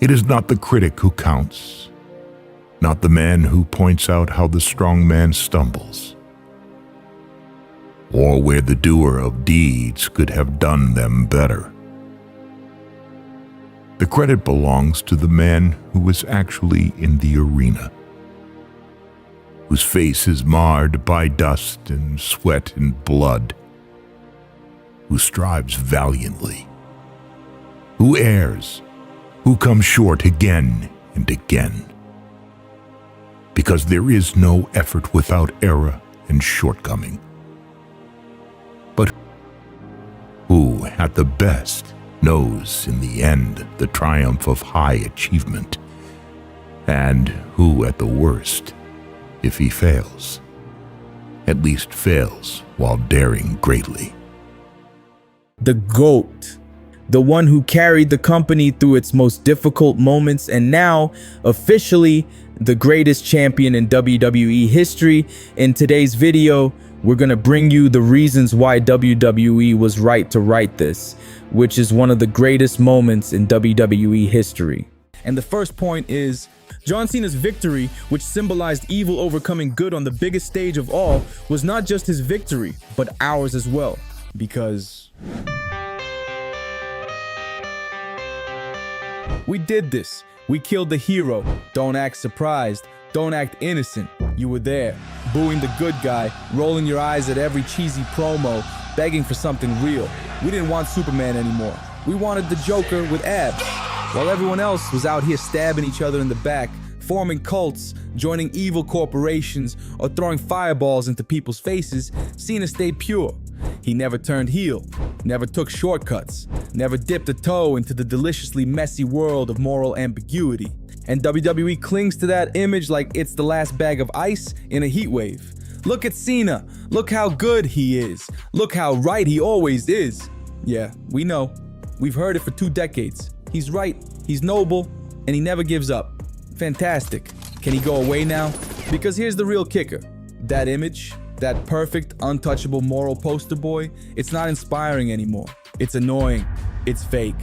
It is not the critic who counts, not the man who points out how the strong man stumbles, or where the doer of deeds could have done them better. The credit belongs to the man who is actually in the arena, whose face is marred by dust and sweat and blood, who strives valiantly, who errs, who comes short again and again. Because there is no effort without error and shortcoming. But who, at the best, knows in the end the triumph of high achievement, and who, at the worst, if he fails, at least fails while daring greatly. The GOAT, the one who carried the company through its most difficult moments, and now officially the greatest champion in WWE history. In today's video, we're gonna bring you the reasons why WWE was right to write this, which is one of the greatest moments in WWE history. And the first point is, John Cena's victory, which symbolized evil overcoming good on the biggest stage of all, was not just his victory, but ours as well. Because we did this. We killed the hero. Don't act surprised. Don't act innocent. You were there, booing the good guy, rolling your eyes at every cheesy promo, begging for something real. We didn't want Superman anymore. We wanted the Joker with abs. While everyone else was out here stabbing each other in the back, forming cults, joining evil corporations, or throwing fireballs into people's faces, Cena stayed pure. He never turned heel, never took shortcuts, never dipped a toe into the deliciously messy world of moral ambiguity. And WWE clings to that image like it's the last bag of ice in a heat wave. Look at Cena. Look how good he is. Look how right he always is. Yeah, we know. We've heard it for 2 decades. He's right, he's noble, and he never gives up. Fantastic. Can he go away now? Because here's the real kicker. That image, that perfect, untouchable moral poster boy, it's not inspiring anymore. It's annoying. It's fake.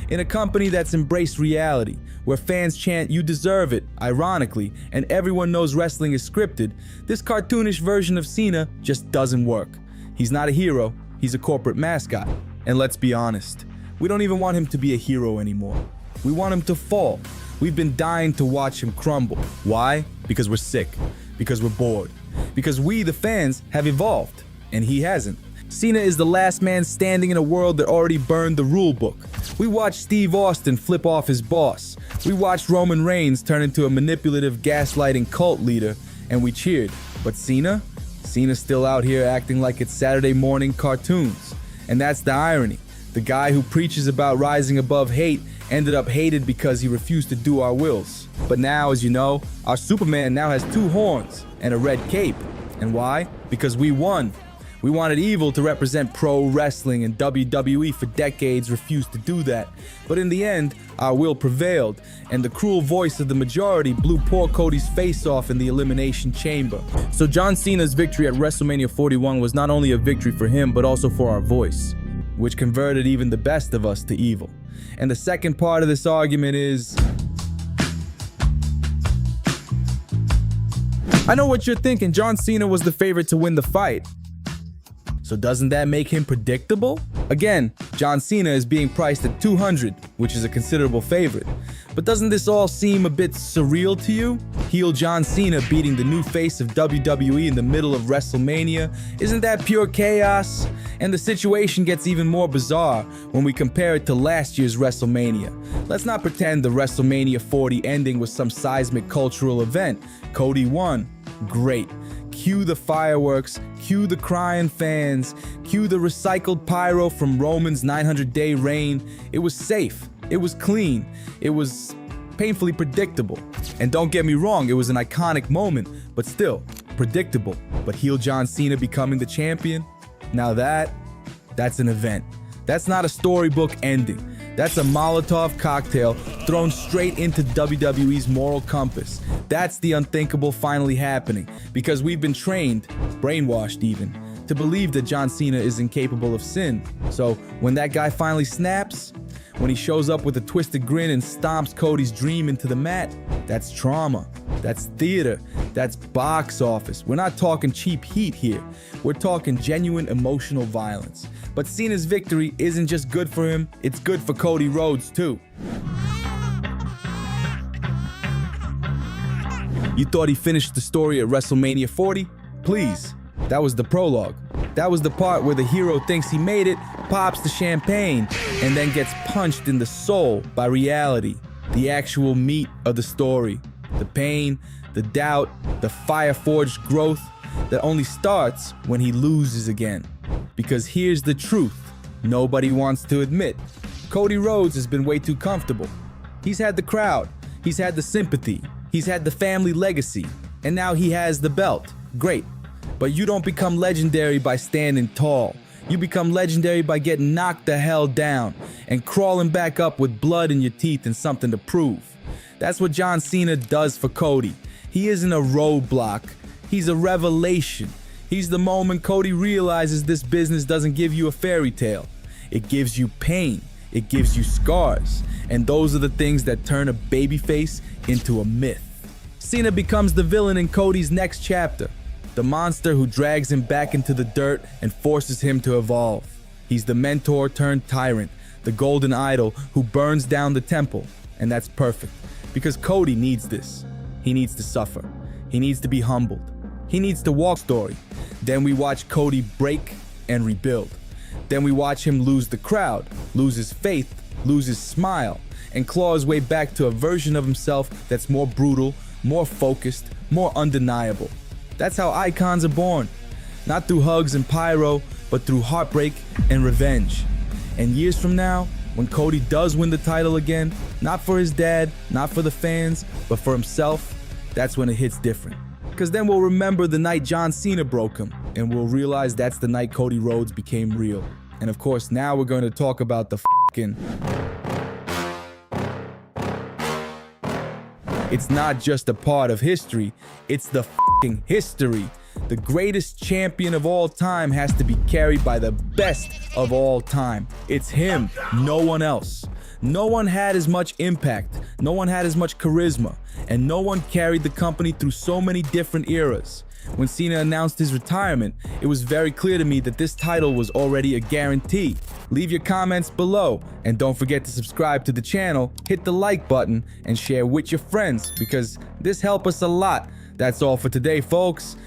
In a company that's embraced reality, where fans chant, "You deserve it," ironically, and everyone knows wrestling is scripted, this cartoonish version of Cena just doesn't work. He's not a hero, he's a corporate mascot. And let's be honest, we don't even want him to be a hero anymore. We want him to fall. We've been dying to watch him crumble. Why? Because we're sick. Because we're bored. Because we, the fans, have evolved, and he hasn't. Cena is the last man standing in a world that already burned the rule book. We watched Steve Austin flip off his boss. We watched Roman Reigns turn into a manipulative, gaslighting cult leader, and we cheered. But Cena? Cena's still out here acting like it's Saturday morning cartoons. And that's the irony. The guy who preaches about rising above hate ended up hated because he refused to do our wills. But now, as you know, our Superman now has 2 horns and a red cape. And why? Because we won. We wanted evil to represent pro wrestling, and WWE for decades refused to do that. But in the end, our will prevailed, and the cruel voice of the majority blew poor Cody's face off in the Elimination Chamber. So John Cena's victory at WrestleMania 41 was not only a victory for him, but also for our voice, which converted even the best of us to evil. And the second part of this argument is, I know what you're thinking. John Cena was the favorite to win the fight. So doesn't that make him predictable? Again, John Cena is being priced at $200, which is a considerable favorite. But doesn't this all seem a bit surreal to you? Heel John Cena beating the new face of WWE in the middle of WrestleMania. Isn't that pure chaos? And the situation gets even more bizarre when we compare it to last year's WrestleMania. Let's not pretend the WrestleMania 40 ending was some seismic cultural event. Cody won. Great. Cue the fireworks, cue the crying fans, cue the recycled pyro from Roman's 900-day reign. It was safe, it was clean, it was painfully predictable. And don't get me wrong, it was an iconic moment, but still, predictable. But heel John Cena becoming the champion? Now that's an event. That's not a storybook ending. That's a Molotov cocktail thrown straight into WWE's moral compass. That's the unthinkable finally happening, because we've been trained, brainwashed even, to believe that John Cena is incapable of sin. So when that guy finally snaps, When he shows up with a twisted grin and stomps Cody's dream into the mat, that's trauma. That's theater. That's box office. We're not talking cheap heat here. We're talking genuine emotional violence. But Cena's victory isn't just good for him, it's good for Cody Rhodes too. You thought he finished the story at WrestleMania 40? Please. That was the prologue. That was the part where the hero thinks he made it, pops the champagne, and then gets punched in the soul by reality. The actual meat of the story. The pain, the doubt, the fire-forged growth that only starts when he loses again. Because here's the truth nobody wants to admit. Cody Rhodes has been way too comfortable. He's had the crowd. He's had the sympathy. He's had the family legacy. And now he has the belt. Great. But you don't become legendary by standing tall. You become legendary by getting knocked the hell down and crawling back up with blood in your teeth and something to prove. That's what John Cena does for Cody. He isn't a roadblock. He's a revelation. He's the moment Cody realizes this business doesn't give you a fairy tale. It gives you pain. It gives you scars. And those are the things that turn a babyface into a myth. Cena becomes the villain in Cody's next chapter. The monster who drags him back into the dirt and forces him to evolve. He's the mentor turned tyrant, the golden idol who burns down the temple. And that's perfect, because Cody needs this. He needs to suffer. He needs to be humbled. He needs to walk story. Then we watch Cody break and rebuild. Then we watch him lose the crowd, lose his faith, lose his smile, and claw his way back to a version of himself that's more brutal, more focused, more undeniable. That's how icons are born. Not through hugs and pyro, but through heartbreak and revenge. And years from now, when Cody does win the title again, not for his dad, not for the fans, but for himself, that's when it hits different. Because then we'll remember the night John Cena broke him, and we'll realize that's the night Cody Rhodes became real. And of course, now we're going to talk about the f***ing... It's not just a part of history, it's the f***ing history. The greatest champion of all time has to be carried by the best of all time. It's him, no one else. No one had as much impact, no one had as much charisma, and no one carried the company through so many different eras. When Cena announced his retirement, it was very clear to me that this title was already a guarantee. Leave your comments below, and don't forget to subscribe to the channel, hit the like button, and share with your friends, because this helps us a lot. That's all for today, folks.